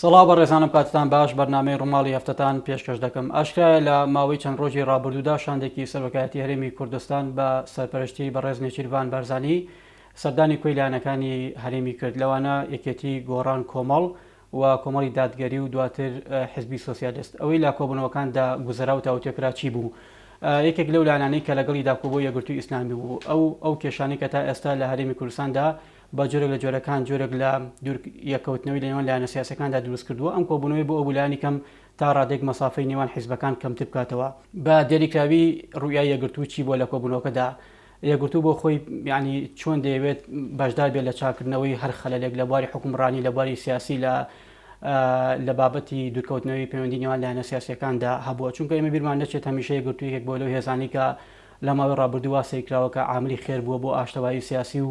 سڵاو بەڕێزانم کاتتان باش بەرنامەی ڕووماڵی هەفتەتان پێشکەش دەکەم. ئاشکرایە لە ماوەی چەند ڕۆژی ڕابردوودا شاندێکی سەرۆکایەتی هەرێمی کوردستان بە سەرپەرشتی بەڕێز نێچیروان بەرزانی سەردانی کۆیلانەکانی هەرێمی کرد، لەوانە یەکێتی گۆڕان کۆمەڵ و کۆمەڵی دادگەری و دواتر حزبی سۆسیالیست. ئەوەی لا کۆبوونەوەکاندا گوزەرا و تاوتێکرا چی بوو؟ یەکێک لەو لانانەی کە لەگەڵی داکۆبوو یەکگرتووی ئیسلامی بوو. ئەو کێشانەی کە تا ئێستا لە هەرێمی کوردستاندا بە جۆرێک لە جۆرەکان جۆرێک لە یەکەوتنەوەی لە نێوان لایەنە سیاسەکاندا دروست کردووە. ئەم کۆبوونەوەی بۆ ئەو بولانی کەم تا ڕادێک مەسافەی نێوان حیزبەکان کەمتر بکاتەوە. بە دیاریکراوی ڕوویای یەکگرتووی چی بۆ لە کۆبوونەوەکەدا؟ یەکگرتوو بۆ خۆی ینی چۆن دەیەوێت بەشدار بێت لە چاکردنەوەی هەر خەلەلێک لە بواری حکومڕانی لە بواری سیاسی لە بابەتی دوورکەوتنەوەی پەیوەندی نێوان لایەنە سیاسیەکاندا هەبووە، چونکە ئێمە بیرمان نەچێت هەمیشە یەکگرتوویەک بۆ لەو هێزانی کە لە ماوەی ڕابردووە سەیکراوە کە عاملی خێر بووە بۆ ئاشتەوایی سیاسی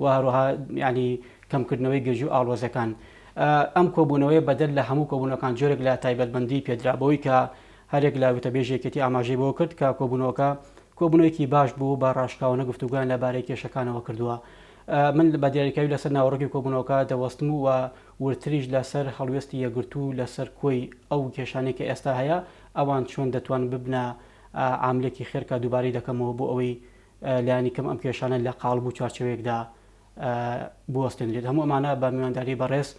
و هەروەها ینی کەمکردنەوەی گەژی و ئاڵۆزەکان. ئەم کۆبوونەوەی بەدەل لە هەموو کۆبوونەکان جۆرێک لە تایبەتبندی پێدرابەوەی کە هەرێک لا وتەبێژێکێتی ئاماژەی بۆ کرد کە کۆبوونەوەیەکی باش بوو بە ڕاشکاوانە گفتوگویان لەبارەی کێشەکانەوە کردووە. من بە دیاریکراوی لەسەر ناوەڕۆکی کۆبوونەوەکە دەوەستم و ورتریش لەسەر هەڵوێستی یەکگرتوو لەسەر کۆی ئەو کێشانەی کە ئێستا هەیە ئەوان چۆن دەتوان ببنە عاملێکی خێرکە دووبارەی دەکەمەوە بۆ ئەوەی لایانی کەم ئەم کێشانە لە قاڵبوو چوارچێوەیەکدا بوەستێنرێت. هەموو ئەمانە بە میوانداری بەڕێز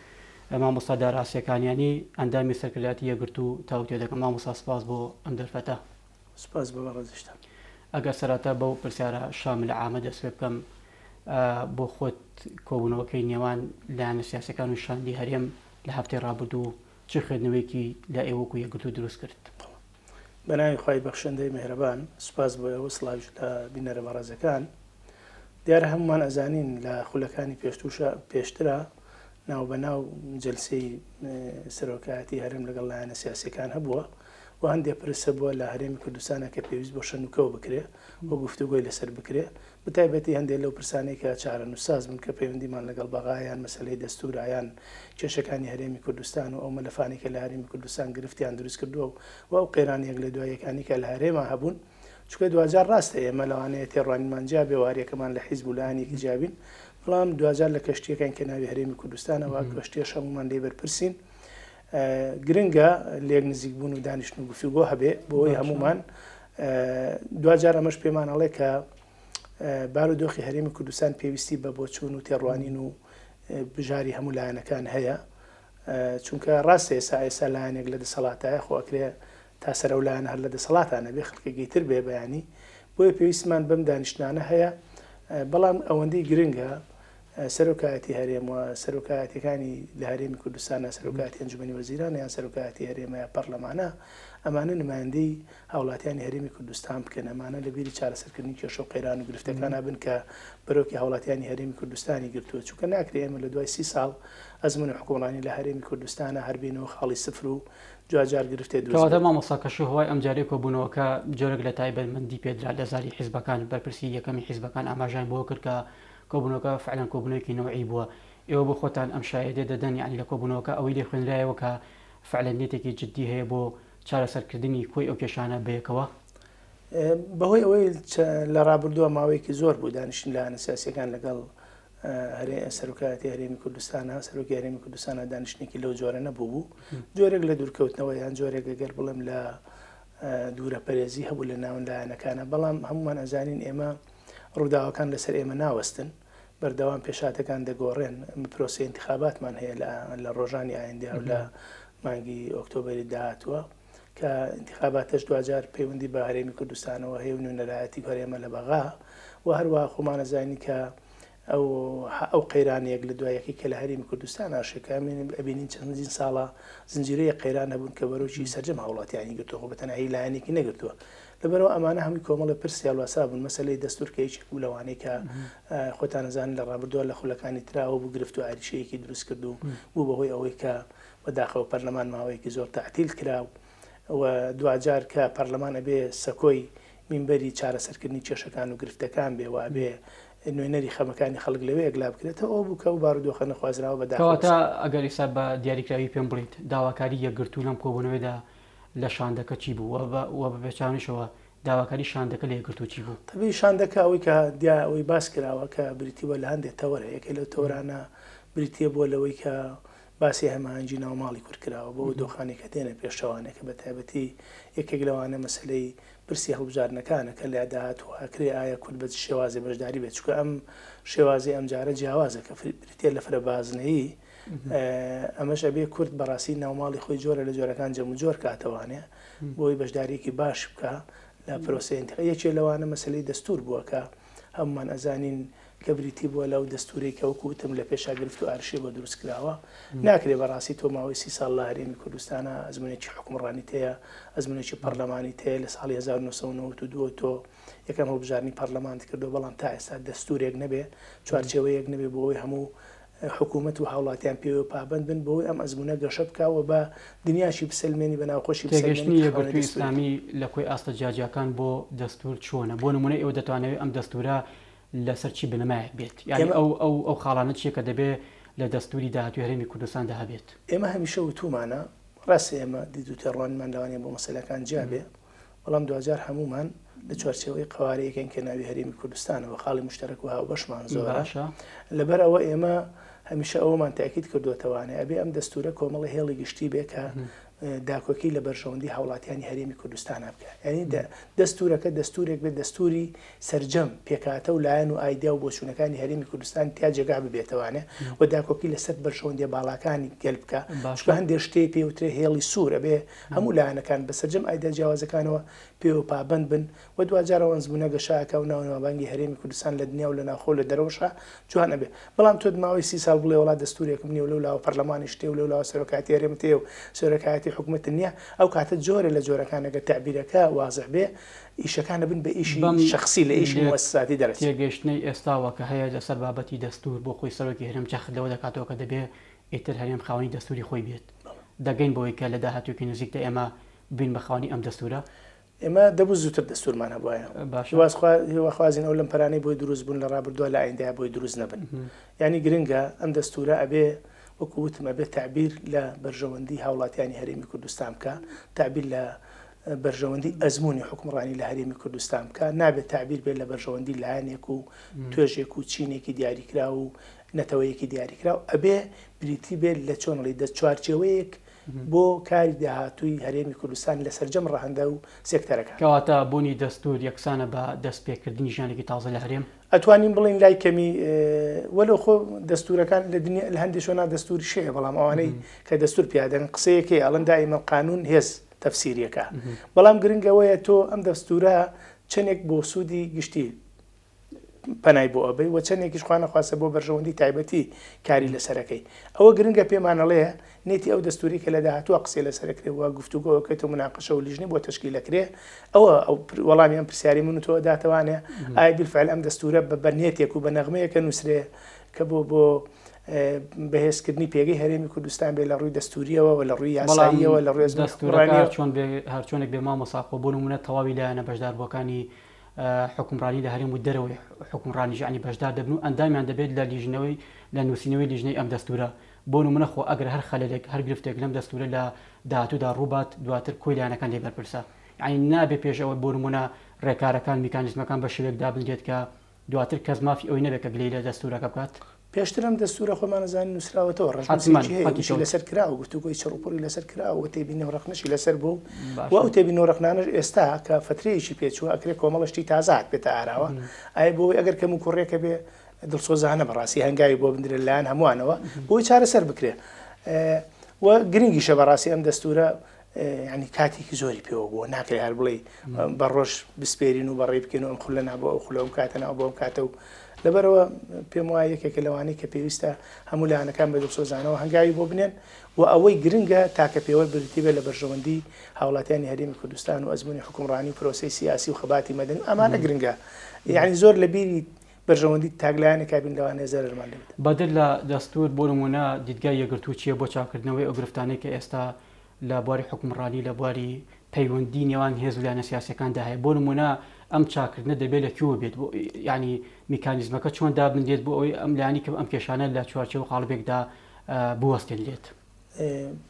مامۆستا داراسیەکانیانی ئەندامی سەرکردایەتی یەکگرتوو تاوتێ دەکەم. مامۆستا سپاس بۆ ئەم دەرفەتە. سپاس بە بەڕێزشتە. ئەگەر سەرەتا بەو پرسیارە شامل عامە دەسوێ بکەم، بۆ خۆت کۆبوونەوەکەی نێوان لایەنە سیاسەکان و شاندی هەرێم لە هەفتەی ڕابردوو چ خوێندنەوەیەکی لە ئێوەکو یەکگرتوو دروست کرد؟ بەناوی خوای بەخشەندەی مێهرەبان، سپاس بۆ ئێوە، سڵاوی لە بینەرە بەڕێزەکان. دیارە هەمومان ئەزانین لە خولەکانی پێشترە ناوبەناو جەلسەی سەرۆکایەتی هەرێم لەگەڵ لایەنە سیاسیەکان هەبووە و هەندێک پرسە بووە لە هەرێمی کوردستانە کە پێویست بۆ شەنوکەوە بکرێ بۆ گفتوگۆی لەسەر بکرێ، بەتایبەتی هەندێک لەو پرسانەی کە چارە نووساز بن کە پەیوەندیمان لەگەڵ بەغایان مەسەلەی دەستورایان کێشەکانی هەرێمی کوردستان و ئەو مەلەفانی کە لە هەرێمی کوردستان گرفتیان دروست کردووە و ئەو قەیرانیەک لە دواییەکانی کە لە هەرێما هەبوون، چونکە دوجار ڕاستە ئێمە لەوانەیە تێڕوانیمان جا بێواریەکەمان لە حیزب و لایەنێکی جیابین، بەڵام دوجار لە کەشتیەکان کە ناوی هەرێمی کوردستانەوە کەشتیەش هەمومان لێ بەرپرسین. گرنگە لێک نزیک بوون و دانیشتن و گفتوگۆ هەبێ بۆی هەمومان. دوجار ئەمەش پێمان ئەڵێ کە بارودۆخی هەرێمی کوردستان پێویستی بە بۆچوون و تێڕوانین و بژاری هەموو لایەنەکان هەیە، چونکە ڕاستە ئێستا لایەنێک لە دەسەڵاتایە خۆکرێ تا سەر ئەو لایەنە هەر لە دەسەڵاتانە بێ خەڵکێکی تر بێ بەیانی، بۆیە پێویستمان بەم دانیشتانە هەیە. بەڵام ئەوەندەی گرنگە سەرۆکایەتی هەرێم و سەرۆکایەتیەکانی لە هەرێمی کوردستانە، سەرۆکایەتی ئەنجومەنی وەزیران یان سەرۆکایەتی هەرێمە یا پەرلەمانە، ئەمانە نمایندەی هاوڵاتیانی هەرێمی کوردستان بکەن، ئەمانە لە بیری چارەسەرکردنی کێشە و قەیران و گرفتەکانە بن کە بەرەوکی هاوڵاتیانی هەرێمی کوردستانی گرتووە، چونکە ناکرێ ئێمە لە دوای 30 ساڵ ئەزمون حکومڕانی لە هەرێمی کوردستانە هەربینەوە خاڵی سفر و جوجار گرفتێ دروست. مامۆستاکەش هۆی ئەم جارێ کۆبوونەوەکە جۆرێک لە تایبەتمەندی پێدرا لە زاری حیزبەکان، بەرپرسی یەکەمی حیزبەکان ئاماژیان بۆ کرد کە کۆبوونەوەکە فعلەن کۆبوونەوەیەکی نەوعی بووە. ئێوە بۆ خۆتان ئەم شایەدێ دەدەن یعنی لە کۆبوونەوەکە ئەوەی لێ خوێنرایەوە کە فعلەن نێتێکی جددی هەیە بۆ چارەسەرکردنی کۆی ئەو کێشانە بەیەکەوە؟ بەهۆی ئەوەی لە ڕابردووە ماوەیەکی زۆر بوو دانیشتن لایەنە سیاسیەکان لەگەڵ سەرۆکایەتی هەرێمی کوردستانە، سەرۆکی هەرێمی کوردستانە دانیشتێکی لەو جۆرە نەبوو، جۆرێک لە دوورکەوتنەوە یان جۆرێک گەر بڵێم لە دوورە پەرێزی هەبوو لە ناون لایەنەکانە. بەڵام هەمومان ئەزانین ئێمە ڕووداوەکان لەسەر ئێمە ناوەستن، بەردەوام پێشاتەکان دەگۆڕێن. پرۆسی انتخاباتمان هەیە لە ڕۆژانی ئایندە و لە مانگی ئۆکتۆبەری داهاتووە کە انتخاباتش دوجار پەیوەندی بە هەرێمی کوردستانەوە هەیە و نوێنەرایەتی هەرێمە لە بەغا و هەروەها خۆمان ئەزانین کە ئەو قەیرانێک لە دوایەکی کە لە هەرێمی کوردستان ئاشکامین ئەبینین چەندین ساڵە زنجیرەیە قەیران هەبوون کە بەرەوکی سەرجەم هاوڵاتیانی گرتووە، بەتەنایی لایەنێکی نەگرتووە. لەبەرەوە ئەمانە هەمووی کۆمەڵە پرسیال واسا بوون. مەسەلەی دەستور کە هیچ بوو لەوانەیە کە خۆتان نەزانن لە ڕابردووە لە خولەکانی تراوە بوو گرفت و عریشەیەکی دروست کرد و بوو بەهۆی ئەوەی کە بەداخەوە پەرلەمان ماوەیەکی زۆر تەعتیل کرا و دوجار کە پەرلەمان ئەبێ سەکۆی مینبەری چارەسەرکردنی کێشەکان و گرفتەکان بێ و ئەبێ نوێنەری خەمەکانی خەڵک لەوەیەک لا بکرێتەوە ئەو بووکە و بارودۆخە نەخوازراوە بەداخەوە. ئەگەر ئێستا بە دیاریکراوی پێم بڵیت داواکاری یەکگرتوو لەم کۆبوونەوەیدا لە شاندەکە چی بوو و بە پێچانیشەوە داواکاری شاندەکە لە یەکگرتوو چی بوو؟ تەبی شاندەکە ئەوەی کە ئەوەی باس کراوە کە بریتیوە لە هەندێک تەوەرە، یەکێ لەو تەوەرانە بریتیە بۆ لەوەی کە باسی هەماهەنگی ناوماڵی کورتکراوە بۆ دۆخانێک کە دێنە پێشەوانێک کە بە تایبەتی یەکێک لەوانە مەسلەی برسی هەڵبژارنەکانە کە لە داهاتوەکرێ ئایا کورد بە شێوازی بەشداری بێت چکە ئەم شێوازی ئەم جارە جیاوازە کە بریتێ لە فرەبازنەیی ئەمەش ئەبێ کورد بەڕاستی ناوماڵی خۆی جۆرە لە جۆرەکان جەم و جۆر کاتەوانێ بۆی بەشداریەکی باش بکە لە پرۆسەیە یەکێ لەوانە مەسلەی دەستور بووە کە هەمومان ئەزانین کە بریتی بووە لەو دەستوری کە وەکوتم لە پێشا گرفت و ئارشێ بۆ دروست کراوە ناکرێ بەڕاستی تۆ ماوەی 30 ساڵ لە هەرێمی کوردستانە ئەزمونێکی حکومڕانی تەیە ئەزمونێکی پەرلەمانی تەیە لە ساڵی 1992 تۆ یەکەم هەڵبژارنی پەرلەمانت کردو بەڵام تا ئێستا دەستورێک نەبێ چوارچێوەیەک نەبێ بۆ ئەوەی هەموو حکوومەت و هاوڵاتیان پێوە پابند بن بۆی ئەم ئەزمونە گەشە بکاوە بە دنیاشی بسلمێنی بە ناوخۆشی تێگەشتنی یەکگرتووی ئیسلامی لە کۆی ئاستە جیاجیەکان بۆ دەستور چۆنە بۆ نمونە ئێوە دەتوانەوێت ئەم دەستورە لەسەر چی بنەمایە بێت یعنی ئەو خاڵانە چیە کە دەبێت لە دەستوری داهاتوی هەرێمی کوردستاندا هەبێت ئێمە هەمیشە وتومانە ڕاستە ئێمە دیدوتێڕوانمان لەوانەیە بۆ مەسەلەکان جیابێ بەڵام دوجار هەمومان لە چوارچێوەی قوارەیەکەن کە ناوی هەرێمی کوردستانەوە خاڵی مشتەرەک و هاوبەشمان زۆرە لەبەر ئەوە ئێمە هەمیشە ئەومان تاکید کردوتەوانێ ئەبێ ئەم دەستورە کۆمەڵی هێڵی گشتی بێ کە داکۆکی لە بەرژەوەندی هاوڵاتیانی هەرێمی کوردستانە بکە ینی دەستورەکە دەستورێک بێت دەستوری سەرجەم پێکاتە و لایەن و ئایدیا و بۆچوونەکانی هەرێمی کوردستان تا جێگا ببێتەوانێ و داکۆکی لەسەر بەرژەوەندی باڵاکانی گەل بکە چکە هەندێک شتێ پێوترێ هێڵی سوورە بێ هەموو لایەنەکان بە سەرجەم ئایدیا جیاوازەکانەوە پێوە پابند بن و دوجارەوە ئەنجومەنە گەشاکە و ناونەوەبانگی هەرێمی کوردستان لە دنیا و لە ناوخۆ لە دەرەوەشە جوانە بێ بەڵام تۆ ماوەی 30 ساڵ بڵێ وڵات دەستورێکم نییە و لەولاوە پەرلەمانی شتێ و لەولاوە سەرۆکاتی هەرێم تێ و سەرۆکایەتی حکوومەت نییە ئەو کاتە جۆرە لە جۆرەکانەکە تعبیرەکە وازح بێ ئیشەکانە بن بە ئیشی شخصی لە ئیشی موسساتی دەرەچێت تێگەشتنەی ئێستاوە کە هەیە لەسەر بابەتی دەستور بۆ خۆی سەرۆکی هەرێم جەخت لەوە دەکاتەوە کە دەبێ ئیتر هەرێم خاوەنی دەستوری خۆی بێت دەگەین بۆی کە لە داهاتووکی نزیکتە ئێمە بین بە خاوەنی ئەم دەستورە ئێمە دەبوو زووتر دەستورمان هەبواە خوازین ئەو لەم پەرانەی بۆی دروست بوون لە ڕابردووە لە ئایندای بۆی دروست نەبن ینی گرنگە ئەم دەستورە ئەبێ وەکووتمە بێت تعبیر لە بەرژەوەندی هاوڵاتیانی هەرێمی کوردستان بکە تعبیر لە بەرژەوەندی ئەزمموی حکومڕانی لە هەرێمی کوردستان بکە نابێت تعبیر بێت لە بەرژەوەندی لایەنێک و توێژێک و چینێکی دیاریکرا و نەتەوەیەکی دیاریکرا و ئەبێ بریتی بێت لە چۆنڵی دەست چوارچێوەیەک بۆ کاری داهاتووی هەرێمی کوردستان لە سەرجەم ڕەهەندە و سێکتەرەکە کەواتە بوونی دەستور یەکسانە بە دەست پێکردنی ژانێکی تازە لە هەرێم ئەتوانین بڵین لای کەمی وەلو خۆ دەستورەکان لە هەندێک شۆنا دەستوری شەیە بەڵام ئەوانەی کە دەستور پیادەن قسەیەکی ئەڵەن دائیمەن قانون هێز تەفسیریەکە بەڵام گرنگەوەیە تۆ ئەم دەستورە چەندێک بۆ سوودی گشتی پەنای بۆ ئەبەی و چەندێکیش خوانە خواستە بۆ بەرژەوەندی تایبەتی کاری لەسەرەکەی ئەوە گرنگە پێمانەڵەیە نێتی ئەو دەستوری کە لە داهاتووە قسەی لەسەرکرێەوە گفتوگۆکەیت و مناقەشە و لیژنی بۆ تشکیلەکرێ ئەوە وەڵامی ئەم پرسیاری من و تۆ داتەوانێ ئایا بیلفعل ئەم دەستورە بە نێتێک و بە نەغمەیەکە نووسرێ کە بۆ بەهێزکردنی پێگەی هەرێمی کوردستان بێ لە ڕووی دەستوریەوە و لە ڕووی یاساییەوە لە ڕووی دەستورانی چۆن هەرچۆنێک بێ مامەساخۆ بۆ نمونە تەواوی لایەنە بەشداربووەکانی حکومڕانی لە هەرێم و دەرەوەی حکومڕانی ژانی بەشدار دەبن و ئەندامیان دەبێت لە لیژنەوەی لە نووسینەوەی لیژنەی ئەم دەستورە بۆ نمونە خۆ ئەگەر هەر خەلەلێک هەر گرفتێک لەم دەستورە لە داهاتوودا ڕووبات دواتر کۆی لایەنەکان لێ بەرپرسە یعنی نابێ پێش ئەوە بۆ نمونە ڕێکارەکان میکانیزمەکان بە شێوەیەک دابنرێت کە دواتر کەس مافی ئەوەی نەبێت کە گلەی لە دەستورەکە بکات پێشترم دەستورە خۆمانەزانانی نووسراوەتەوە ڕژمەتی لەسەر کراوە گفتوگۆی چڕوپۆری لەسەر کراوە تێبی نەوڕەخنەشی لەسەر بوو و ئەو تێبی نۆڕەخنانەش ئێستا کە فترەیەکی پێچووە ئەکرێ کۆمەڵشتی تازات بێتە ئاراوە ئایا بۆی ئەگەر کەم و کوڕێکە بێ دڵسۆزانە بەڕاستی هەنگاوی بۆ بندرێت لایەن هەمووانەوە بۆی چارەسەر بکرێ و گرنگیشە بەڕاستی ئەم دەستورە ینی کاتێکی زۆری پێوە بووە ناکرێت هەر بڵێ بە ڕۆژ بسپێرین و بەڕێ بکەین و ئەم خولە نابوو ئەو خولە ئەم کاتە ناو بۆ ئەم کاتە و لەبەرەوە پێم وایە یەکێکە لەوانەی کە پێویستە هەموو لایەنەکان بە دڵسۆزانەوە هەنگاوی بۆ بنێن و ئەوەی گرنگە تاکە پێوە بریتی بێت لە بەرژەوەندی هاوڵاتیانی هەرێمی کوردستان و ئەزمموی حکومڕانی پرۆسەی سیاسی و خەباتی مەدەنی ئەمانە گرنگە یعنی زۆر لە بیری بەرژەوەندی تاگلایەنێکا بین لەوانەیە زەرمان لێت بەدر لە دەستور بۆ نمونە دیدگای یەکگرتوو چییە بۆ چاکردنەوەی ئەو گرفتانەی کە ئێستا لە بواری حکومڕانی لە بواری پەیوەندی نێوان هێز و لایەنە سیاسەکاندا هەیە بۆ نمونە ئەم چاکردنە دەبێت لەکوێوە بێت بۆ ینی میکانیزمەکە چۆن دابنرێت بۆ ئەوەی ئەم لایانی کە ئەم کێشانە لە چوارچێوە قاڵبێکدا بوەستێنرێت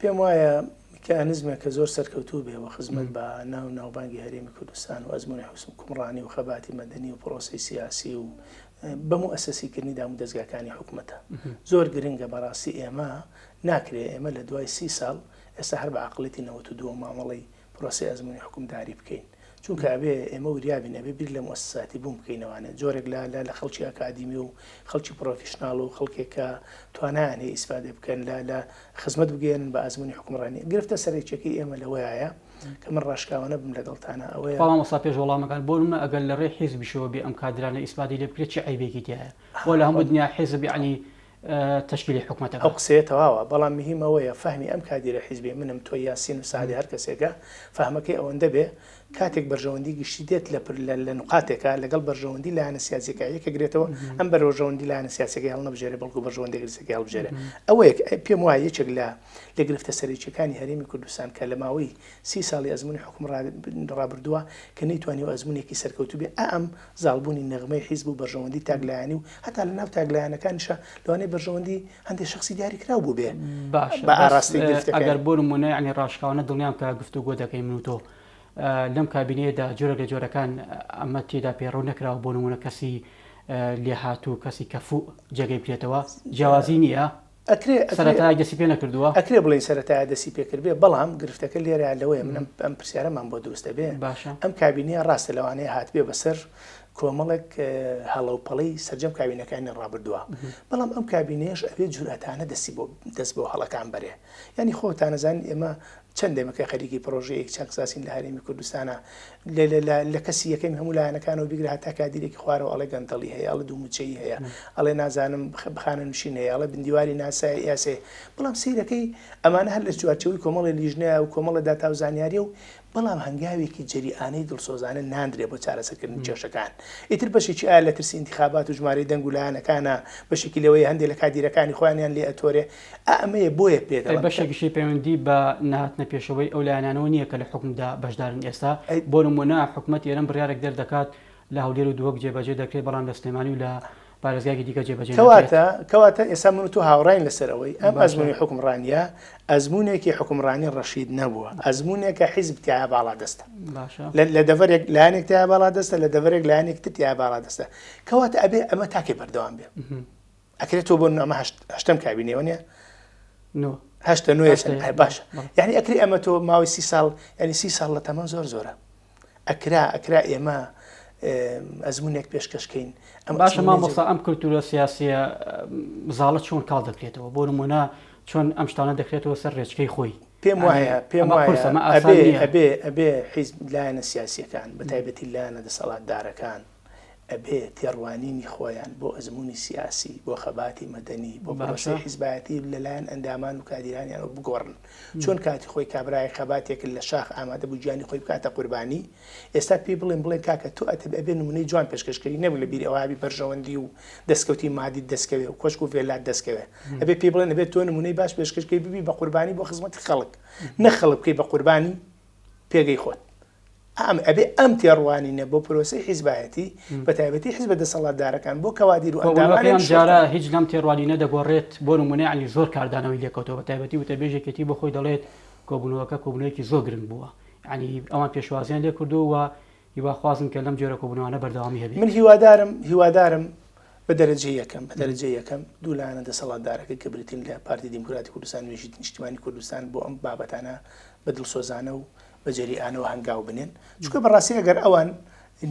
پێم وایە میکانزمێک کە زۆر سەرکەوتوو بێ و خزمەت بە ناوبانگی هەرێمی کوردستان و ئەزمموی حوسم کومڕانی و خەباتی مەدەنی و پرۆسی سیاسی و بە مؤسسەسیکردنی دام و دەستگاکانی حکوومەتە زۆر گرنگە بەڕاستی ئێمە ناکرێت ئێمە لە دوای 30 ساڵ ئێستا هەر بە عقڵەتی 92 مامەڵی پرۆسی ئەزمموی حکومداری بکەین چونکە ئەبێ ئێمە وریابین ئەبێ بیر لە مؤسساتی بووم بکەینەوەوانێت جۆرێک لە خەڵکی ئاکادیمی و خەڵکی پرۆفیشناڵ و خەڵکێکە توانایان هەیە ئیسفادە بکەن لە خزمەت بگەێنن بە ئەزمموی حکومڕانی گرفتە سەرێکیەکەی ئێمە لەوەیە کە من ڕاشکاوانە بم لەگەڵتانە ئەوەیە مەسا پێش وەڵامەکان بۆ منە ئەگەر لە ڕێ حیزبیشەوە بێ ئەم کادرانە ئیسفادی لێ بکرێت چی عیبێکی تایە بۆ لە هەموو دنیا حیزب یعنی تشکیلی حکوومەتەکە ئەو قسەیە تەواوە بەڵام مهمەوەیە فەهمی ئەم کادیرە حیزبی منم تۆ یاسین و سادی هەر کەسێکە فەهمەکەی ئەوەندە بێ کاتێک بەرژەوەندی گشتی دێت لە نقاتێکە لەگەڵ بەرژەوەندی لایەنە سیاسیەکە یەکە گرێتەوە ئەم بەرژەوەندی لایەنە سیاسەکەی هەڵ نەبژێرێ بەڵکو بەرژەوەندی گرسەکەی هەڵبژێرێ ئەوەیە پێم وایە یەکێک لە گرفتە سەرێکیەکانی هەرێمی کوردستان کە لە ماوەی 30 ساڵی ئەزمموی حکووم ڕابردووە کە نەیتوانی و ئەزممونێکی سەرکەوتوو بێ ئەم زاڵبوونی نەغمەی حیزب و بەرژەوەندی تاگلایانی و هەتا لە ناو تاگلایەنەکانیشە لەوانەیە بەرژەوەندی هەندێک شخصی دیاری کراو بوو بێ بە ئاراستی گرفتەکە ئەگەر بۆ نمونە ینی ڕاشکاوانە دڵنیام کە گفتوگۆ دەکەین من و تۆ لەم کابینەیەدا جۆرە لە جۆرەکان ئەمە تێدا پێڕەو نەکراوە بۆ نمونە کەسی لێ هاتوو کەسی کەفوو جێگەی بێتەوە جیاوازی نییە سەرەتای دەسی پێ نەکردووە ئەکرێ بڵین سەرەتای دەسی پێکرد بێ بەڵام گرفتەکە لێرە لەوەیە من ئەم پرسیارەمان بۆ دروستە بێ ئەم کابینەیە ڕاستە لەوانەیە هات بێ بەسەر کۆمەڵێک هەڵەوپەڵی سەرجەم کابینەکانی ڕابردووە بەڵام ئەم کابینەیەش ئەوێ جورئەتانە دەست بۆ هەڵەکان بەرێ ینی خۆتانەزانین ئێمە چەند دێمەکە خەریکی پرۆژەیەک چەکساسین لە هەرێمی کوردستانە لە کەسی یەکەم هەموو لایەنەکانەوە بیگرە هەتا کادیرێکی خوارەوە ئەڵێ گەندەڵی هەیە ئەڵە دوومچەی هەیە ئەڵێ نازانم بخانە نووسین هەیە ئەڵە بندیواری ناسای یاسێ بەڵام سیرەکەی ئەمانە هەر لە چوارچەوەی کۆمەڵی لیژنەیە و کۆمەڵە داتا و زانیاریە و بەڵام هەنگاوێکی جەریئانەی دڵسۆزانە ناندرێ بۆ چارەسەرکردنی کێشەکان ئیتر بەشێکی ئایا لە ترسی انتخابات و ژمارەی دەنگ و لایەنەکانە بەشێکی لەوەی هەندێک لە کادیرەکانی خۆیانیان لێ ئەتۆرێ ئەمەیە بۆیە پێدەڵێن بەشێکیشی پەیوەندی بە نهاتنە پێشەوەی ئەو لایەنانەوە نییە کە لە حکومدا بەشدارن ئێستا بۆ نمونە حکوومەت ئێران بڕیارێک دەردەکات لە هەولێر و دووەک جێبەجێ دەکرێت بەڵام لە سلێمانی و لە پارێزگاکی دیکە جێبەجێ کەواتە ئێستا من و تۆ هاوڕاین لەسەرەوەی ئەم ئەزمموی حکومڕانیە ئەزممونێکی حکومڕانی ڕەشید نەبووە ئەزممونێکە حیزب تیا باڵا دەستە لە دەڤەرێک لایەنێک تیا باڵا دەستە لە دەڤەرێک لایەنێک تیا باڵا دەستە کەواتە ئەبێ ئەمە تاکێ بەردەوام بێ ئەکرێت تۆ بۆ ئەمە هەشتم کابینەوە نیە هەشتە نوێ باشە یعنی ئەکری ئەمە تۆ ماوەی 30 ساڵ ینی 30 ساڵ لە تەمەن زۆرە ئەکرا ئێمە ئەزممونێک پێشکەشکەین باشە مامۆستا ئەم کولتورە سیاسیە زاڵە چۆن کاڵ دەکرێتەوە بۆ نمونە چۆن ئەم شتانە دەکرێتەوە سەر ڕێچکەی خۆی پێم وایە ئەبێ حیزب لایەنە سیاسیەکان بەتایبەتی لایەنە دەسەڵاتدارەکان ئەبێ تێڕوانینی خۆیان بۆ ئەزمموی سیاسی بۆ خەباتی مەدەنی بۆ پرۆسەی حیزبایەتی لەلایەن ئەندامان و کادیرانیانەوە بگۆڕن چۆن کاتی خۆی کابرای خەباتێک لە شاخ ئامادە بوو گیانی خۆی بکاتە قوربانی ئێستا پێی بڵێن کاکە تۆ ئەبێ نمونەی جوان پێشکەشکەری نەبوو لە بیری ئەوابی بەرژەوەندی و دەستکەوتی مادی دەستکەوێ و کۆشک و فێلات دەستکەوێ ئەبێ پێی بڵێن ئەبێت تۆ نمونەی باش پێشکەشکەی ببی بە قوربانی بۆ خزمەتی خەڵک نەخەڵک بکەی بە قوربانی پێگەی خۆت ئەبێ ئەم تێڕوانینە بۆ پرۆسەی حیزبایەتی بەتایبەتی حیزب دەسەڵاتدارەکان بۆ کەوادیر و ئەندامەکان جارە هیچ لەم تێڕوانینە دەگۆڕێت بۆ نمونە عنی زۆر کاردانەوەی لێکەوتەوە بەتایبەتی وتەبێژێکێتی بۆ خۆی دەڵێت کۆبوونەوەکە کۆبوونەوەیەکی زۆر گرنگ بووە عنی ئەوان پێشوازیان لێ کردووە هیوا خوازم کە لەم جۆرە کۆبوونەوەانە بەردەوامی هەبێت من هیوادارم بە دەرەجەی یەکەم دوو لایەنە دەسەڵاتدارەکە کە بریتین لە پارتی دیموکراتی کوردستان وێژی نیشتیمانی کوردستان بۆ ئەم بابەتانە بە دڵسۆزانە و بە جەریئانەوە هەنگاو بنێن چونکە بەڕاستی ئەگەر ئەوان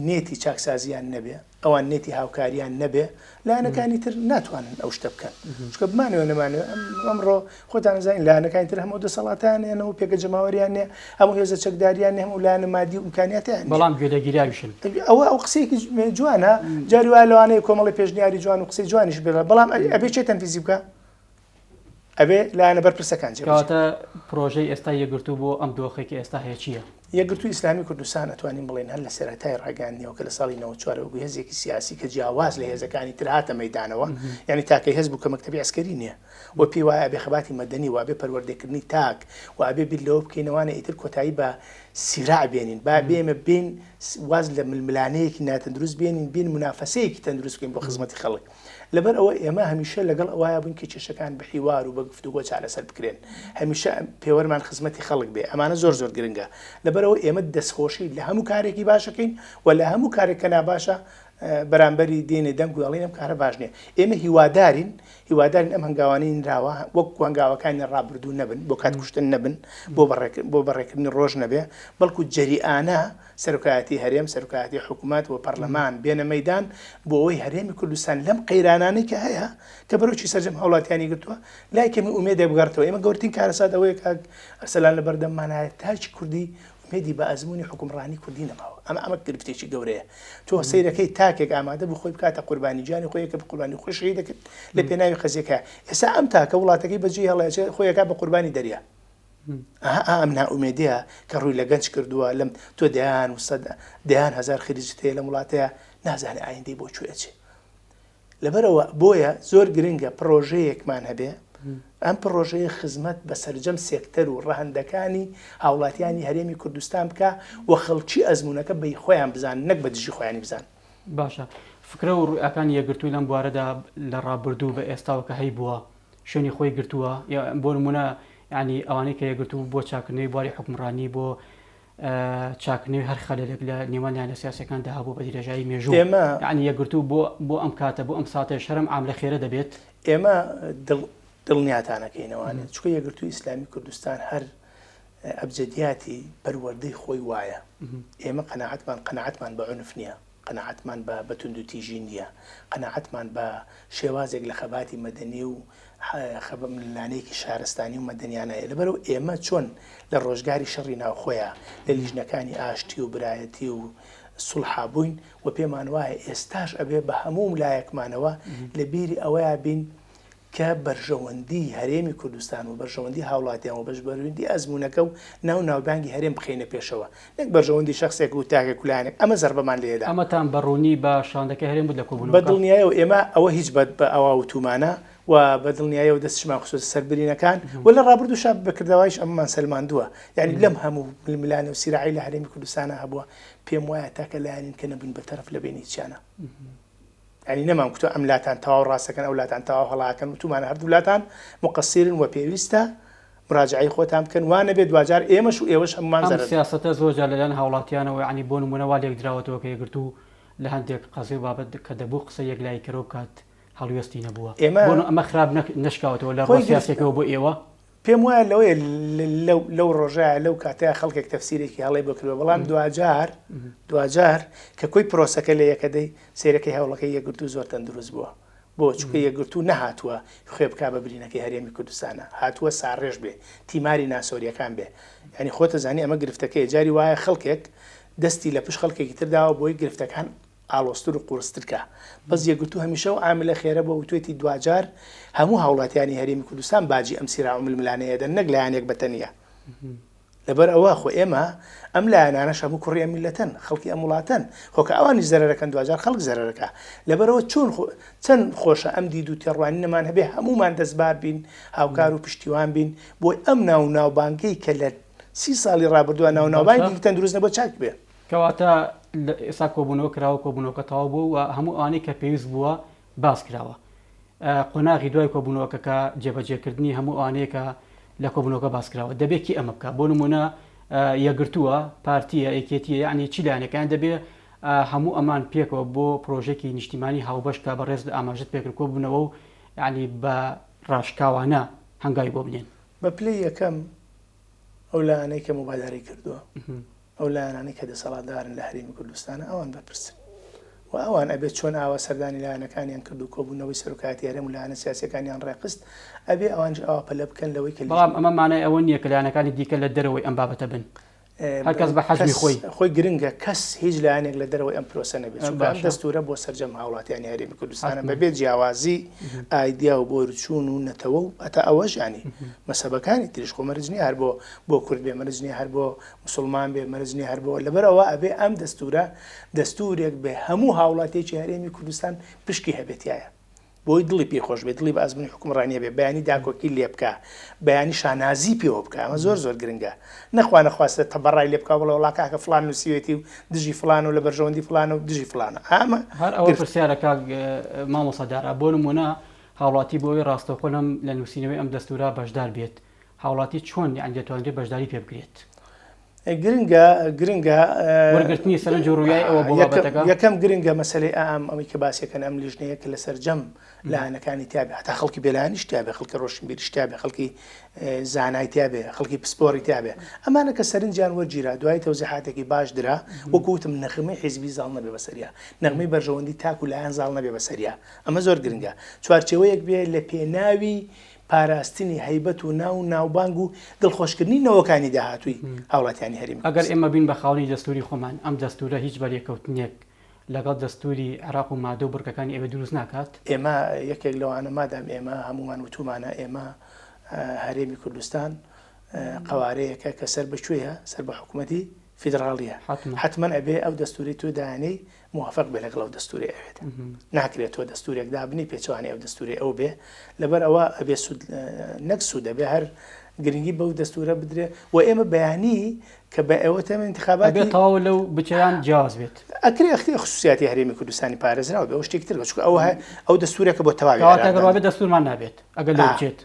نێتی چاکسازیان نەبێ ئەوان نێتی هاوکاریان نەبێ لایەنەکانی تر ناتوانن ئەو شتە بکەن چونکە بمانەوە نەمانەوە ئەمڕۆ خۆتان نزانین لایەنەکانی تر هەموو دەسەڵاتیانێنەوە پێکە جەماوەریان نێ هەموو هێزە چەکداریان نێ هەموو لایەنە مادی و ئیمکانیاتیان بەڵام گوێدەگیراویشن ئەو قسەیەکی جوانە جاری وایە لەوانەیە کۆمەڵی پێشنیاری جوان و قسەی جوانیش بێ بەڵام ئەبێ چێ تەنفیزی بکە ئەبێ لایەنە بەرپرسەکان کەواتە پرۆژەی ئێستا یەکگرتوو بۆ ئەم دۆخێکی ئێستا هەیە چییە؟ یەکگرتووی ئیسلامی کوردستان ئەتوانین بڵێن هەر لە سەرەتای ڕاگەاندنیەوە کە لە ساڵی 94 بوو هێزێکی سیاسی کە جیاواز لە هێزەکانی تر هاتە مەیدانەوە، یعنی تاکەی هەز بوو کە مەکتەبی عسکەری نییە و پێی وایە بێ خەباتی مەدەنی وابێ پەروەردەکردنی تاک و ئابێ بیر لەوە بکەینەوەوانە ئیتر کۆتایی بە سیراع بێنین با بێمە بین واز لە ململانەیەکی ناتەندروست بێنین بین منافەسەیەکی تەندروست بکەین بۆ خزمەتی خەڵک. لەبەر ئەوە ئێمە هەمیشە لەگەڵ ئەوایە بووین کە کێشەکان بە حیوار و بە گفتوگۆ چارەسەر بکرێن، هەمیشە پێوەرمان خزمەتی خەڵک بێ، ئەمانە زۆر زۆر گرنگە. لەبەرەوە ئێمە دەستخۆشی لە هەموو کارێکی باشەکەین و لە هەموو کارێک کە ناباشە بەرامبەری دێنێ دەنگ و دەڵێن ئەم کارە باش نییە. ئێمە هیوادارین ئەم هەنگاوانەی نراوە وەک هەنگاوەکانی ڕابردوو نەبن، بۆ کات کوشتن نەبن، بۆ بەڕێکردنی ڕۆژ نەبێ، بەڵکو جەریئانە سەرۆکایەتی هەرێم، سەرۆکایەتی حکوومەت و پەرلەمان بێنە مەیدان بۆ ئەوەی هەرێمی کوردستان لەم قەیرانانەی کە هەیە کە بەرەوچی سەرجەم هەوڵاتیانی گرتووە لای کەمی ئومێدێ بگەڕێتەوە. ئێمە گەورەترین کارەسات ئەوەیە کاک ئەرسەلان لە بەردەممانایە تاچی کوردی مێدی بە ئەزمموی حکومڕانی کوردی نەماوە. ئەمە گرفتێکی گەورەیە. تۆ سەیرەکەی تاکێک ئامادە بۆ خۆی بکاتە قوربانی جانی خۆیەکە بە قوربانی خۆی شەهید دەکرد لە پێناوی خەزیەکە. ئێستا ئەم تاکە وڵاتەکەی بەجێ هەڵەیەچێت خۆیەکە بە قوربانی دەریا. ئەم نائومێدیە کە ڕووی لە گەنج کردووە لەم تۆ دەیان هەزار خریجت هەیە لە وڵاتەیە نازانێ ئایندەی بۆ کوێچێ. لەبەرەوە بۆیە زۆر گرنگە پرۆژەیەکمان هەبێ، ئەم پرۆژەیە خزمەت بە سەرجەم سێکتەر و ڕەهەندەکانی هاوڵاتیانی هەرێمی کوردستان بکە و خەڵکی ئەزمونونەکە بەی خۆیان بزان نەک بە دژی خۆیانی بزان. باشە فکرە و ڕوئەکانی یەکگرتووی لەم بوارەدا لە ڕابردوو بە ئێستاوە کە هەی بووە شوێنی خۆی گرتووە بۆ نمونە ینی ئەوانەی کە یەکگرتوو بۆ چاکردنەوەی بواری حکومڕانی بۆ چاکردنەوەی هەر خەلەلێک لە نێوانیان لە سیاسەکان داهابوو بە دیرەژایی مێژوو ینی یەکگرتوو بۆ ئەم کاتە بۆ ئەم ساتێ شەرم ئام لە خێرە دەبێت. ئێمە دڵنیاتانەکەینەوەێت چکە یەکگرتووی ئیسلامی کوردستان هەر ئەبجدیاتی پەروەردەی خۆی وایە. ئێمە قەناعەتمان بە عنف نییە، قەناعەتمان بە تونند و تیژی نییە، قەناعەتمان بە شێوازێک لە خەباتی مەدەنی و لانەیەکی شارستانی و مەدەنیانەیە. لەبەرەوە ئێمە چۆن لە ڕۆژگاری شەڕی ناوخۆیە لە لیژنەکانی ئاشتی و برایەتی و سوڵحابووین و پێمان وایە ئێستاش ئەبێ بە هەموو لایەکمانەوە لە بیری ئەوەیە بین کە بەرژەوەندی هەرێمی کوردستان و بەرژەوەندی هاوڵاتیان و بەشبەروەندی ئەزمونونەکە و ناوبانگی هەرێم بخینە پێشەوە، نەک بەرژەوەندی شخصێک و تاکێک کولانێک. ئەمە زەربەمان لێدا ئەمەتان بەڕوونی بە شاندەکە هەرێم بود لە کۆبوون بە دڵنیایە و ئێمە ئەوە هیچ بە ئەوە وتومانە و بە دڵنیایە و دەستشمان خصوص سەربرینەکان و لە ڕابردوو شاب بەکردەوەیش ئەممان سەلماندووە. یعنی لەم هەموو ململانە و سیراعی لە هەرێمی کوردستانە هەبووە پێم وایە تاکە لایەنین کە نەبن بەتەرەف لە بینی چیانە. ینی نەمام کتۆ ئەم لاتان تەواو ڕاستەکەن ئەو لاتان تەواو هەڵاکەن و تومانە هەردوو لاتان مقصرن و پێویستە مراجعی خۆتان بکەن وانە بێت دوجار ئێمەش و ئێوەش هەمومان زەرەر. سیاسەتە زۆرجار لەلایەن هاوڵاتیانەوە ینی بۆ نمونەوا لێک دراوەتەوە کە یەکگرتوو لە هەندێک قەزەی بابەت کە دەبوو قسە یەکلای کەرەوە بکات هەڵوێستی نەبووە. ئەمە خراپ نشکاوەتەوە لە ڕۆ سیاسەکەەوە بۆ ئێوە. پێم وایە لەوەیە لەو ڕۆژایە لەو کاتەیە خەڵکێک تەفسیرێکی هەڵی بکردەوە، بەڵام دوجار کە کۆی پرۆسەکە لە یەکەدەی سیرەکەی هەوڵەکەی یەکگرتوو زۆر تەندروست بووە. بۆ چکە یەکگرتوو نەهاتووە خوێ بک بە برینەکەی هەرێمی کوردستانە، هاتووە ساڕێژ بێ، تیماری ناسۆریەکان بێ. ینی خۆتە زانی ئەمە گرفتەکەی جاری وایە خەڵکێک دەستی لە پشت خەڵکێکی ترداوە بۆی گرفتەکان ئالۆستر و قورسترکە. بەس یەکگرتوو هەمیشە و عاملە خێرە بۆ وتوێتی دوجار هەموو هاوڵاتیانی هەرێمی کوردستان باجی ئەم سیرا و ململانەیەدە نەک لایەنێک بەتەنیە. لەبەر ئەوە خۆ ئێمە ئەم لایەنانەش هەموو کوڕی ئەم میلەتەن، خەڵکی ئەم وڵاتەن، خۆکە ئەوانی زەرەرەکەن دوجار خەڵک زەرەرەکە. لەبەرەوە چەند خۆشە ئەم دید و تێڕوانی نەمان هەبێ هەمومان دەستبار بین، هاوکار و پشتیوان بین بۆی ئەم ناوبانگەی کە لە 30 ساڵی ڕابردووە ناوبانگی تەندروست نەبووە چاک بێ. کەواتە ئێستا کۆبوونەوە کراوە کۆبوونەوەکە تەواو بوو و هەموو ئەوانەی کە پێویست بووە باس کراوە. قۆناغی دوای کۆبوونەوەکە کە جێبەجێکردنی هەموو ئەوانەیە کە لە کۆبوونەوەکە باس کراوە دەبێت ئەمە بکە. بۆ نمونە یەکگرتووە پارتیە ئەیکێتیە یعنی چی لایەنەکان دەبێت هەموو ئەمان پێکەوە بۆ پرۆژێکی نیشتیمانی هاوبەشکە بەڕێز لە ئاماژت پێکرد کۆبوونەوە و یعنی بە ڕاشکاوانە هەنگاوی بۆ بنێن. بە پلەی یەکەم ئەو لایەنەی کە مۆبایلداری کردووە ئەو لایەنانی کە دەسەڵاتدارن لە هەرێمی کوردستانە ئەوان بەپرسن و ئەوان ئەبێت چۆن ئاوا سەردانی لایەنەکانیان کرد و کۆبوونەوەی سەرۆکایەتی هەرێم و لایەنە سیاسیەکانیان ڕێقست ئەبێ ئەوانش ئەوە پەلە بکەن لەوەی کە بەڵام ئەمە مانای ئەوە نییە کە لایەنەکانی دیکە لە دەرەوەی ئەم بابەتە بن. هەرکەس بە حەجمی خۆی گرنگە کەس هیچ لایەنێک لە دەرەوەی ئەم پرۆسە نەبێت ئەم دەستورە بۆ سەرجەم هاوڵاتیانی هەرێمی کوردستانە بەبێ جیاوازی ئایدیا و بۆرچوون و نەتەوە و ئەتا ئەوەژانی مەسەبەکانی تریش خۆ مەرجنی هەر بۆ کورد بێ مەرجنی هەر بۆ مسلمان بێ مەرجنی هەر بۆ لەبەرەوە ئەبێ ئەم دەستورە دەستورێک بێ هەموو هاوڵاتێکی هەرێمی کوردستان پشکی هەبێتایە بۆی دڵی پێخۆش بێت دڵی بە ئەزمموی حکومڕانیە بێ بەیانی داکۆکی لێ بکە بەیانی شانازی پێوە بکە ئەمە زۆر گرنگە نەخوا نەخواستە تەبەڕای لێ بکە بڵە وڵاکە فلان نووسیوێتی و دژی فلان و لە بەرژەوەندی فلان و دژی فلانە ئەمە هەر ئەوە پرسیارەکە مامۆسەدارە بۆ نمونە هاوڵاتی بۆی ڕاستەوخۆنم لە نووسینەوەی ئەم دەستورە بەشدار بێت هاوڵاتی چۆن یان دەتوانرێت بەشداری پێ بکرێت گرنگە وەرگرتنی سەرنج و ڕوویای ئەوە بۆ بابەتەکە یەکەم گرنگە مەسەلەی ئەمی کە باسیەکەن ئەم لیژنەیە کە لەسەر جەم لایەنەکانی تیابێ هەتا خەڵکی بێلایەنیش تیابێ خەڵکی ڕۆشنبیریش تیابێ خەڵکی زانای تیابێ خەڵکی پسپۆری تیابێ ئەمانە کە سەرنجیان وەرگیرا دوای تەوزیحاتێکی باش درا وەکوتم نەخمەی حیزبی زاڵ نەبێ بەسەریا نەغمەی بەرژەوەندی تاک و لایەن زاڵ نەبێ بەسەریا ئەمە زۆر گرنگە چوارچێوەیەک بێ لە پێناوی پاراستنی هەیبەت و ناوبانگ و دڵخۆشکردنی نەوەکانی داهاتووی هاوڵاتیانی هەرێمی ئەگەر ئێمە بین بە خاڵی دەستوری خۆمان ئەم دەستورە هیچ بەرێکەوتنێک لەگەڵ دەستوری عێراق و مادە و بڕکەکانی ئێوە دروست ناکات ئێمە یەکێک لەوانە مادام ئێمە هەمومان وتومانە ئێمە هەرێمی کوردستان قوارەیەکە کە سەر بەکوێیە سەر بە حکوومەتی فیدراڵیە حتمما ئەبێ ئەو دەستوری تۆ داانەی موافق بێ لەگەڵ ئەو دەستوری ئەوێت ناکرێت تۆ دەستورێک دابنی پێچوانی ئەو دەستوری ئەو بێ لەبەر ئەوە ئەبێ نەک سوود دەبێ هەر گرنگی بەو دەستورە بدرێ و ئێمە بەیانی کە بە ئێوە تەمە انتخاباتی تەواو لەو بچیان جیاواز بێت ئەکرێ خصوصیاتی هەرێمی کوردستانی پارێزراوە بێ ئەو شتێکتر چونکە ئەو دەستورێکە بۆ تەواوی دەستورمان نابێت ئەگەر لێ بچێت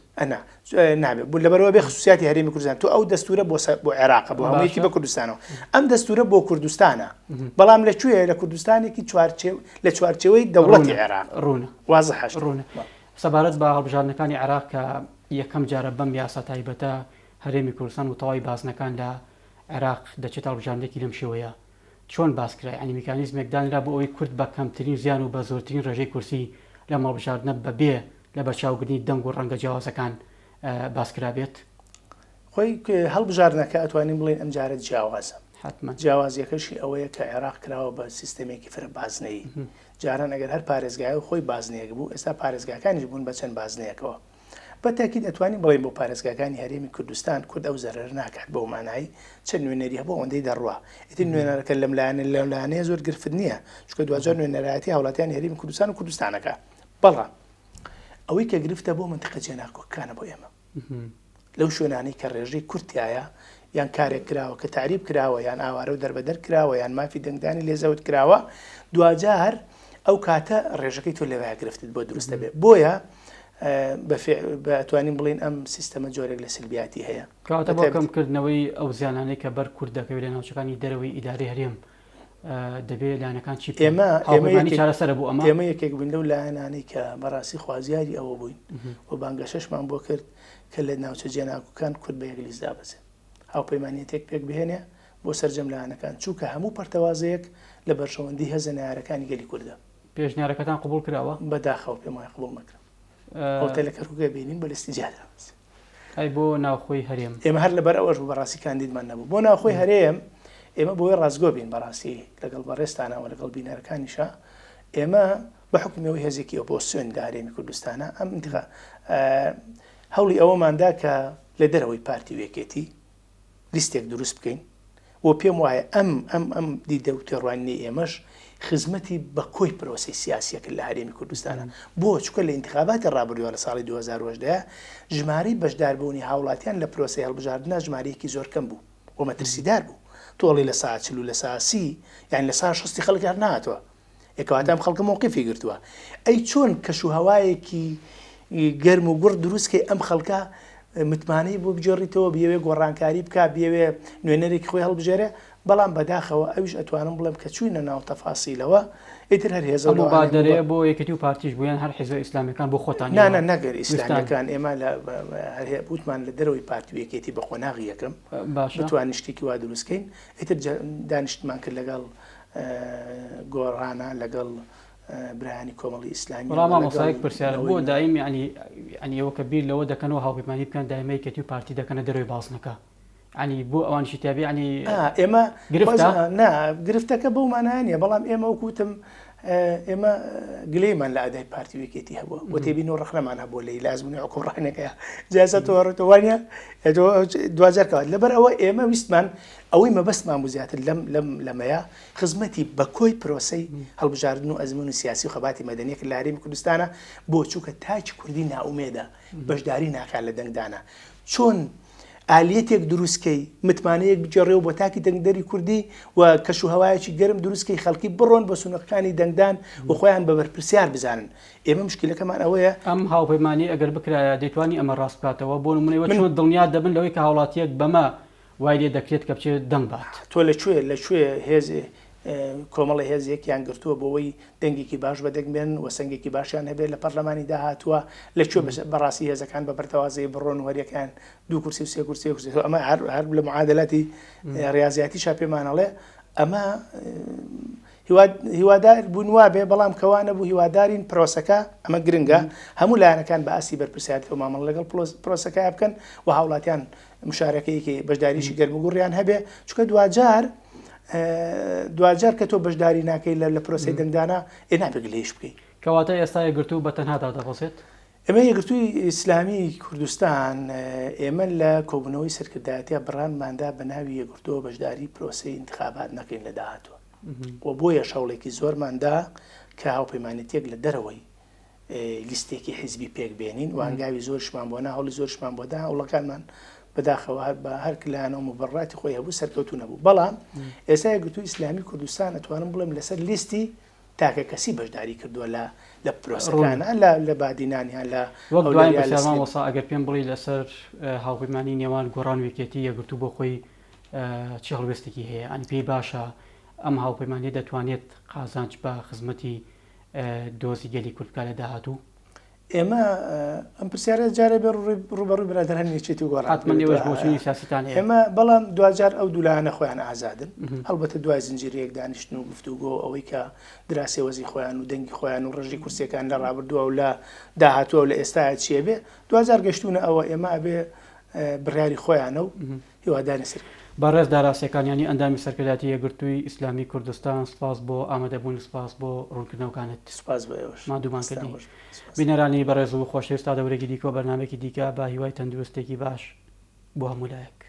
نابێت بوو لەبەرەوە بێ خصوصیاتی هەرێمی کوردستان تۆ ئەو دەستورە بۆ عێراقە بۆ هەموویەتی بە کوردستانەوە ئەم دەستورە بۆ کوردستانە بەڵام لەکوێ لە کوردستانێکی لە چوارچێوەی دەوڵەتی عێراق ڕوونە وازەحەش ڕوونە سەبارەت بە هەڵبژاردنەکانی عێراق کە یەکەم جارە بەم یاسا تایبەتە هەرێمی کوردستان و تەواوی بازنەکان لە عێراق دەچێت هەڵبژاردنێکی لەم شێوەیە چۆن باسکرای ئەنی میکانیزمێکدانرا بۆ ئەوەی کورد بە کەمترین زیان و بە زۆرترین ڕێژەی کورسی لە مەڵبژاردنە بەبێ لە بەرچاوگرنی دەنگ و ڕەنگە جیاوازەکان باسکرا بێت خۆی هەڵبژاردنەکە ئەتوانین بڵێن ئەم جارە جیاوازە حتمما جیاوازیەکەشی ئەوەیە کە عێراق کراوە بە سیستەمێکی فرە بازنەی جاران ئەگەر هەر پارێزگای خۆی بازنەیەک بوو ئێستا پارێزگاکانیش بوون بە چەند بازنەیەکەوە بەتاکید ئەتوانین بڵێن بۆ پارێزگاکانی هەرێمی کوردستان کورد ئەو زەرەر ناکات بۆ مانایی چەند نوێنەری هەبوو ئەوەندەی دەڕوا ئیتر نوێنەرەکە لەم لایەنەیە زۆر گرفت نییە چونکە دوجار نوێنەرایەتی هاوڵاتیانی هەرێمی کوردستان و کوردستانەکە بەڵام ئەوەی کە گرفتە بۆ منتیقە جێناکۆکانە بۆ ئێمە لەو شوێنانەی کە ڕێژەی کورتایە یان کارێک کراوە کە تعریب کراوە یان ئاوارە و دەربەدەر کراوە یان مافی دەنگدانی لێزەوت کراوە دوجار ئەو کاتە ڕێژەکەی تۆ لەوەیە گرفتت بۆ دروستە بێ بۆیە بەتوانین بڵین ئەم سیستەمە جۆرێک لە سلبیاتی هەیە کاتە بۆ کەمکردنەوەی ئەو زیانانەی کە بەر کورد دەکەوێت لە ناوچەکانی دەرەوەی ئیداری هەرێم دەبێت لایەنەکان چی چارەسەرە بۆ ئێمە یەکێک بووین لەو لایەنانەی کە بەڕاستی خوازیاری ئەوە بووین و بانگەشەشمان بۆ کرد کە لە ناوچە جێناکوکان کورد بە یەکلیز دابەزێ هاوپەیمانیەتێک پێک بهێنێ بۆ سەرجەم لایەنەکان چووکە هەموو پەرتەوازەیەک لە بەرژەوەندی هەزە نایارەکانی گەلی کوردە پێشنیارەکەتان قبول کراوە بەداخەوە پێم وایە قبول مەکرا ئەوتەلەکەڕووگە بینین بە لەستیجادە ئەی بۆ ناوخۆی هەرێم ئێمە هەر لەبەر ئەوەش بەڕاستی کاندیدمان نەبوو بۆ ناوخۆی هەرێم ئێمە بۆی ڕازگۆ بین بەڕاستی لەگەڵ بەڕێستانەوە لەگەڵ بینەرەکانیشە ئێمە بە حکومەوەی هێزێکی ئۆپۆزسیۆن لە هەرێمی کوردستانە ئەم هەوڵی ئەوەماندا کە لە دەرەوەی پارتی وێکێتی لیستێک دروست بکەین بۆ پێم وایە ئەم دیدە و تێڕوانی ئێمەش خزمەتی بە کۆی پرۆسی سیاسیەکە لە هەرێمی کوردستانە بۆ چووکە لە انتخاباتی ڕابردووە لە ساڵی 2010 ژمارەی بەشداربوونی هاوڵاتیان لە پرۆسی هەڵبژاردنە ژمارەیەکی زۆر کەم بوو بۆ مەترسیدار بوو تۆڵی لە سا 40 و لە سا 30 یان لە سا 60 خەڵک هەر نهاتوە یەکەواتە ئەم خەڵکە موقیفی گرتووە ئەی چۆن کەشوهەوایەکی گەرم و گوڕ دروستکەی ئەم خەڵکە متمانەی بۆ بجێڕیتەوە بێوێ گۆڕانکاری بکە بێوێ نوێنەرێکی خۆی هەڵبژێرێ بەڵام بەداخەوە ئەویش ئەتوانم بڵێم کە چوینە ناو تەفاسیلەوە ئیتر هەر هێزە مبادرەیە بۆ یەکەتی و پارتیش بوویان هەر حیزب ئیسلامیەکان بۆ خۆتان نانە نەگەر ئیسلامیەکان ئێمە هەر بوتمان لە دەرەوەی پارتی یەکێتی بە خۆناغی یەکەم بتوانین شتێکی وا دروستکەین ئیتر دانیشتمان کرد لەگەڵ گۆڕانە لەگەڵ برایانی کۆمەڵی ئیسلامی وەڵام مۆسایەک پرسیارە بۆ دایم ینی ئەوە کە بیر لەوە دەکەنەوە هاوپەیمانی بکەن دایمە یەکەتی و پارتی دەکەنە دەرەوەی بازنەکە ینی بۆ ئەوانشی تابێ ینی ئێمە گرفتە گرفتەکە بەومانایە بەڵام ئێمە وەکوتم ئێمە گلەیمان لە ئادای پارتی وێکێتی هەبووە بۆ تێبین و ڕخنەمان هەبوو لی لازمونی حکومڕانەکەیە جازە تۆڕێتوانە دوجار کەوات لەبەر ئەوە ئێمە ویستمان ئەوەی مەبەستمان بوو زیاتر لەمەیە خزمەتی بە کۆی پرۆسەی هەڵبژاردن و ئەزمون و سیاسی و خەباتی مەدەنیەک لە هەرێمی کوردستانە بۆ چووکە تاچی کوردی ناومێدە بەشداری ناکات لە دەنگدانە چۆن ئالیەتێک دروستکەی متمانەیەک بجێڕێ و بۆ تاکی دەنگدەری کوردی و کەش و هەوایەکی گەرم دروستکەی خەڵکی بڕۆن بە سونەکانی دەنگدان و خۆیان بە بەرپرسیار بزانن ئێمە مشکلەکەمان ئەوەیە ئەم هاوپەیمانی ئەگەر بکرایە دەیتوانی ئەمە ڕاست بکاتەوە بۆ نمونەوە چۆن دڵنیا دەبن لەوەی کە هاوڵاتیەک بەمە وای لێ دەکرێت کە بچێت دەنگ بات تۆ لەکوێ هێزێ کۆمەڵی هێزێکیان گرتووە بۆەوەی دەنگێکی باش بەدەنگبێن و سنگێکی باشیان هەبێت لە پەرلەمانی داهاتووە لەکوێ بەڕاستی هێزەکان بە بەرتەوازەی بڕۆن وەریەکان 2 کورسی و 3 کورسی ئەمە هەر لە معادلاتی ڕاضیاتی شا پێمانەڵێ ئەمە هیوادار بوون وابێ بەڵام کەوانە بوو هیوادارین پرۆسەکە ئەمە گرنگە هەموو لایەنەکان بە ئاسی بەرپرسیارەوە مامەڵ لەگەڵ پرۆسەکە بکەن و هاوڵاتیان مشارەکەیەکی بەشداریشی گەرمگوڕیان هەبێ چونکە دوجار کە تۆ بەشداری ناکەی لە پرۆسی دەنگدانە نابێت لێش بکەیت کەواتە ئێستا یەکگرتوو بە تەنهادا دەبەسێت ئێمە یەکگرتووی ئیسلامی کوردستان ئێمە لە کۆبوونەوەی سەرکردایەتە بڕانماندا بە ناوی یەکگرتووە بەشداری پرۆسی انتخابات نەکەین لە داهاتوە و بۆیە شەوڵێکی زۆرماندا کە هاوپەیمانێتێک لە دەرەوەی لیستێکی حیزبی پێک بێنین و هەنگاوی زۆرشمان بۆ هەوڵی زۆرشمان بۆدا هەوڵەکانمان بەداخەوە بە هەر کلایانەوە مبڕاتی خۆی هەبوو سەرکەوتو نەبوو بەڵام ئێستا یەکگرتووی ئیسلامی کوردستان ئەتوانم بڵێم لەسەر لیستی تاکە کەسی بەشداری کردووە لە پرۆسەکانە لە بادینانیان لە وەسا ئەگەر پێم بڵی لەسەر هاوپەیمانی نێوان گۆڕان وێکێتی یەکگرتوو بۆ خۆی چی هەڵوێستێکی هەیە ئەنی پێی باشە ئەم هاوپەیمانی دەتوانێت قازانج بە خزمەتی دۆزی گەلی کوردکە لە داهاتوو ئێمە ئەم پرسیارە جارە بێ ڕوبەڕووی برادران نێچێتی گۆڕان ئێمە بەڵام دوجار ئەو دوولایانە خۆیان ئازادن هەڵبەتە دوای زنجیرەیەک دانیشتن و گفتوگۆ ئەوەی کە دراسی وەزی خۆیان و دەنگی خۆیان و ڕژی کورسەکان لە ڕابردووە و لە داهاتووە و لە ئێستاە چیە بێ دوجار گەشتونە ئەوە ئێمە ئەبێ بڕیاری خۆیانە و هیواداری سەر بەڕێز داراسیەکانیانی ئەندامی سەرکرداتی یەکگرتووی ئیسلامی کوردستان سپاس بۆ ئامادەبوون سپاس بۆ ڕوونکردنەوەکانت سپاس بە ئێوەش مادوومان کردی بینەرانی بەڕێز و خۆشەویستا دەورێکی دیکە و بەرنامێکی دیکە با هیوای تەندروستێکی باش بۆ هەموو لایەک